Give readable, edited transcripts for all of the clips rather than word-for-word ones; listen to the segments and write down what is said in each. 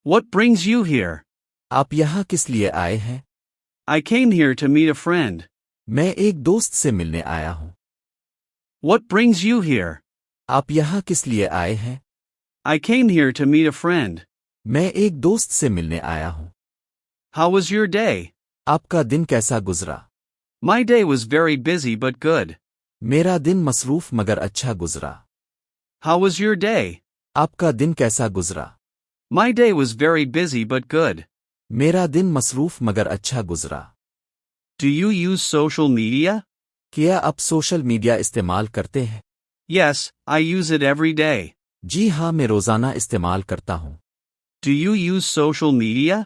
What brings you here? आप यहाँ किस लिए आए हैं? I came here to meet a friend. मैं एक दोस्त से मिलने आया हूँ। What brings you here? आप यहाँ किस लिए आए हैं? I came here to meet a friend. मैं एक दोस्त से मिलने आया हूँ। How was your day? आपका दिन कैसा गुजरा? My day was very busy but good. मेरा दिन मसरूफ मगर अच्छा गुजरा। How was your day? आपका दिन कैसा गुजरा? My day was very busy but good. मेरा दिन मसरूफ मगर अच्छा गुजरा। Do you use social media? क्या आप सोशल मीडिया इस्तेमाल करते हैं? Yes, I use it every day. जी हाँ, मैं रोज़ाना इस्तेमाल करता हूँ। Do you use social media?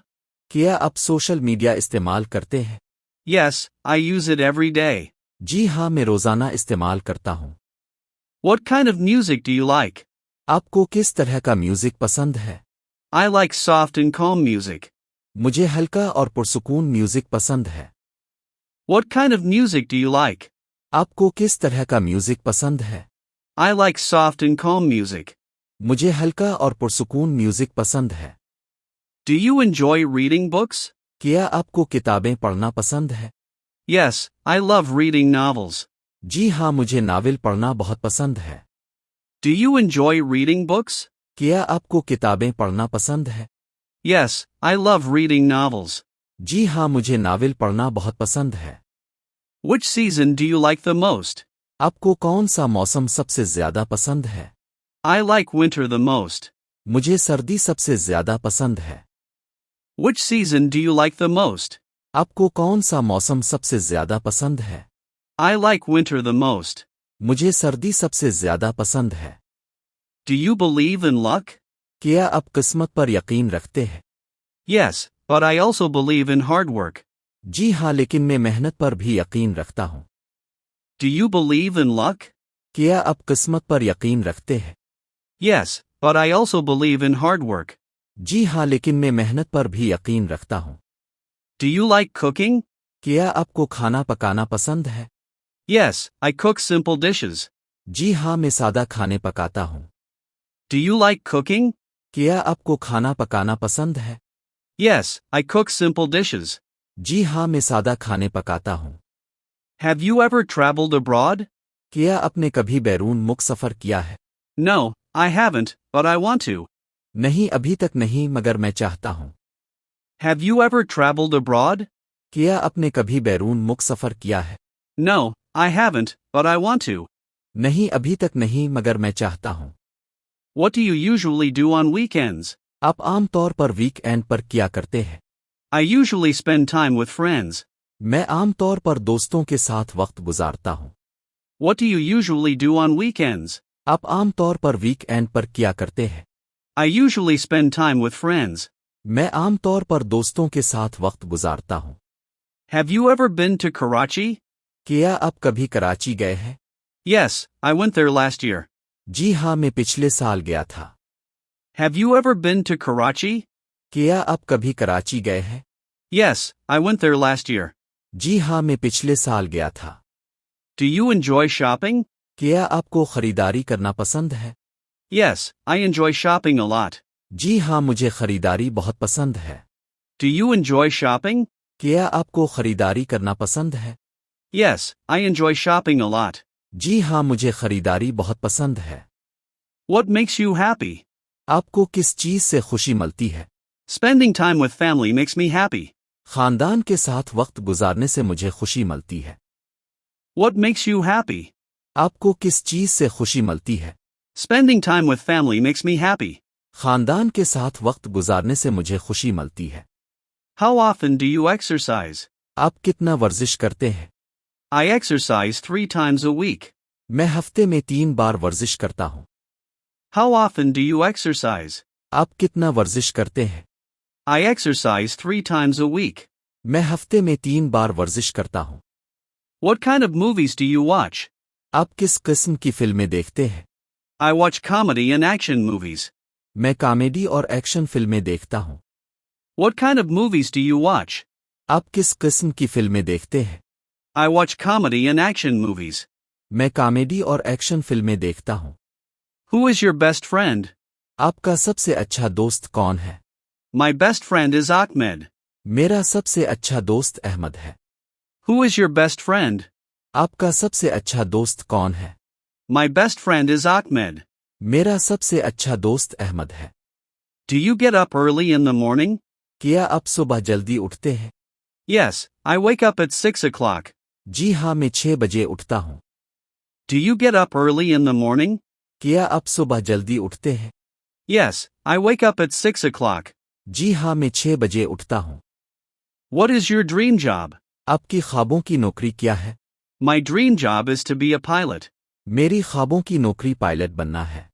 क्या आप सोशल मीडिया इस्तेमाल करते हैं? Yes, I use it every day. जी हाँ, मैं रोज़ाना इस्तेमाल करता हूँ। What kind of music do you like? आपको किस तरह का म्यूजिक पसंद है? I like soft and calm music. मुझे हल्का और पुरसुकून म्यूजिक पसंद है। What kind of music do you like? आपको किस तरह का म्यूजिक पसंद है? I like soft and calm music. मुझे हल्का और पुरसुकून म्यूजिक पसंद है। Do you enjoy reading books? क्या आपको किताबें पढ़ना पसंद है? Yes, I love reading novels. जी हाँ, मुझे नावल पढ़ना बहुत पसंद है। Do you enjoy reading books? क्या आपको किताबें पढ़ना पसंद है? Yes, I love reading novels. जी हाँ, मुझे नावल पढ़ना बहुत पसंद है। Which season do you like the most? आपको कौन सा मौसम सबसे ज्यादा पसंद है? I like winter the most. मुझे सर्दी सबसे ज्यादा पसंद है। Which season do you like the most? आपको कौन सा मौसम सबसे ज्यादा पसंद है? I like winter the most. मुझे सर्दी सबसे ज्यादा पसंद है। Do you believe in luck? क्या आप किस्मत पर यकीन रखते हैं? Yes, but I also believe in hard work. जी हाँ, लेकिन मैं मेहनत पर भी यकीन रखता हूँ। Do you believe in luck? क्या आप किस्मत पर यकीन रखते हैं? Yes, but I also believe in hard work. जी हाँ, लेकिन मैं मेहनत पर भी यकीन रखता हूँ। Do you like cooking? क्या आपको खाना पकाना पसंद है? Yes, I cook simple dishes. जी हाँ, मैं सादा खाने पकाता हूँ। Do you like cooking? क्या आपको खाना पकाना पसंद है? Yes, I cook simple dishes. जी हाँ, मैं सादा खाने पकाता हूँ। Have you ever traveled abroad? क्या आपने कभी बैरून मुल्क सफ़र किया है? No, I haven't, but I want to. नहीं, अभी तक नहीं, मगर मैं चाहता हूँ। Have you ever traveled abroad? क्या आपने कभी बैरून मुल्क सफ़र किया है? No, I haven't, but I want to. नहीं, अभी तक नहीं, मगर मैं चाहता हूँ। What do you usually do on weekends? आप आम तौर पर वीकएंड पर क्या करते हैं? I usually spend time with friends. मैं आम तौर पर दोस्तों के साथ वक्त गुजारता हूँ। What do you usually do on weekends? आप आम तौर पर वीकएंड पर क्या करते हैं? I usually spend time with friends. मैं आम तौर पर दोस्तों के साथ वक्त गुजारता हूँ। Have you ever been to Karachi? क्या आप कभी कराची गए हैं? Yes, I went there last year. जी हाँ, मैं पिछले साल गया था। Have you ever been to Karachi? क्या आप कभी कराची गए हैं? Yes, I went there last year. जी हाँ, मैं पिछले साल गया था। Do you enjoy shopping? क्या आपको खरीदारी करना पसंद है? Yes, I enjoy shopping a lot. जी हाँ, मुझे खरीदारी बहुत पसंद है। Do you enjoy shopping? क्या आपको खरीदारी करना पसंद है? Yes, I enjoy shopping a lot. जी हाँ, मुझे खरीदारी बहुत पसंद है। What makes you happy? आपको किस चीज़ से खुशी मिलती है? Spending time with family makes me happy. खानदान के साथ वक्त गुजारने से मुझे खुशी मिलती है। What makes you happy? आपको किस चीज़ से खुशी मिलती है? Spending time with family makes me happy. खानदान के साथ वक्त गुजारने से मुझे खुशी मिलती है। How often do you exercise? आप कितना वर्जिश करते हैं? I exercise 3 times a week. मैं हफ्ते में 3 बार वर्जिश करता हूँ। How often do you exercise? आप कितना वर्जिश करते हैं? I exercise 3 times a week. मैं हफ्ते में 3 बार वर्जिश करता हूँ। What kind of movies do you watch? आप किस किस्म की फिल्में देखते हैं? I watch comedy and action movies. मैं कॉमेडी और एक्शन फिल्में देखता हूँ। What kind of movies do you watch? आप किस किस्म की फिल्में देखते हैं? I watch comedy and action movies. मैं कॉमेडी और एक्शन फिल्में देखता हूँ। Who is your best friend? आपका सबसे अच्छा दोस्त कौन है? My best friend is Ahmed. मेरा सबसे अच्छा दोस्त अहमद है। Who is your best friend? आपका सबसे अच्छा दोस्त कौन है? My best friend is Ahmed. मेरा सबसे अच्छा दोस्त अहमद है। Do you get up early in the morning? क्या आप सुबह जल्दी उठते हैं? Yes, I wake up at 6 o'clock. जी हाँ, मैं 6 बजे उठता हूँ। Do you get up early in the morning? क्या आप सुबह जल्दी उठते हैं? Yes, I wake up at 6 o'clock. जी हाँ, मैं 6 बजे उठता हूँ। What is your dream job? आपकी ख्वाबों की नौकरी क्या है? My dream job is to be a pilot. मेरी ख्वाबों की नौकरी पायलट बनना है।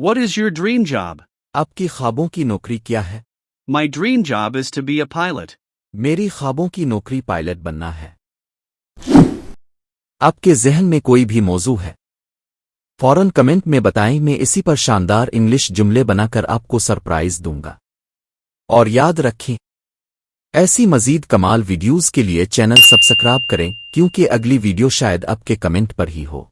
What is your dream job? आपकी ख्वाबों की नौकरी क्या है? My dream job is to be a pilot. मेरी ख्वाबों की नौकरी पायलट बनना है। आपके ज़हन में कोई भी मौजू है? फौरन कमेंट में बताएं, मैं इसी पर शानदार इंग्लिश जुमले बनाकर आपको सरप्राइज दूंगा। और याद रखें, ऐसी मजीद कमाल वीडियोस के लिए चैनल सब्सक्राइब करें, क्योंकि अगली वीडियो शायद आपके कमेंट पर ही हो।